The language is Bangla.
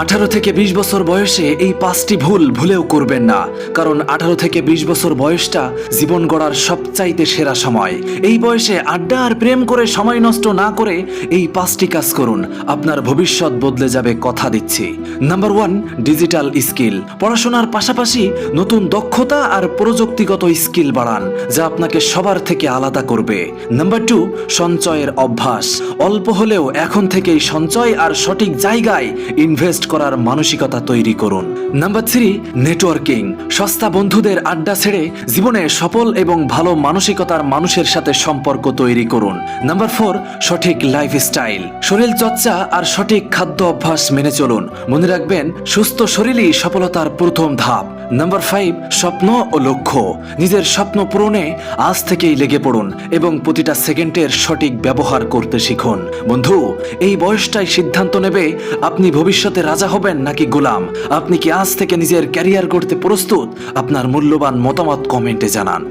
18 থেকে 20 বছর বয়সে এই 5টি ভুল ভুলেও করবেন না, কারণ 18 থেকে 20 বছর বয়সটা জীবন গড়ার সবচাইতে সেরা সময়। এই বয়সে আড্ডা আর প্রেম করে সময় নষ্ট না করে এই 5টি কাজ করুন, আপনার ভবিষ্যৎ বদলে যাবে, কথা দিচ্ছি। Number 1, digital skill. পড়াশোনার পাশাপাশি নতুন দক্ষতা আর প্রযুক্তিগত স্কিল বাড়ান, যা আপনাকে সবার থেকে আলাদা করবে। নাম্বার 2, সঞ্চয়ের অভ্যাস। অল্প হলেও এখন থেকেই সঞ্চয় আর সঠিক জায়গায় ইনভেস্ট করার মানসিকতা তৈরি করুন। Number 3, networking. সস্তা বন্ধুদের আড্ডা ছেড়ে জীবনে সফল এবং ভালো মানসিকতার মানুষের সাথে সম্পর্ক তৈরি করুন। নাম্বার 4, সঠিক লাইফস্টাইল। শরীর চর্চা আর সঠিক খাদ্য অভ্যাস মেনে চলুন। মনে রাখবেন, সুস্থ শরীরই সফলতার প্রথম ধাপ। নাম্বার 5, স্বপ্ন ও লক্ষ্য। নিজের স্বপ্ন পূরণে আজ থেকেই লেগে পড়ুন এবং প্রতিটা সেকেন্ডের সঠিক ব্যবহার করতে শিখুন। বন্ধু, এই বয়সটাই সিদ্ধান্ত নেবে আপনি ভবিষ্যতে রাজা হবেন নাকি গোলাম। আপনি কি আজ থেকে নিজের ক্যারিয়ার করতে প্রস্তুত? আপনার মূল্যবান মতামত কমেন্টে জানান।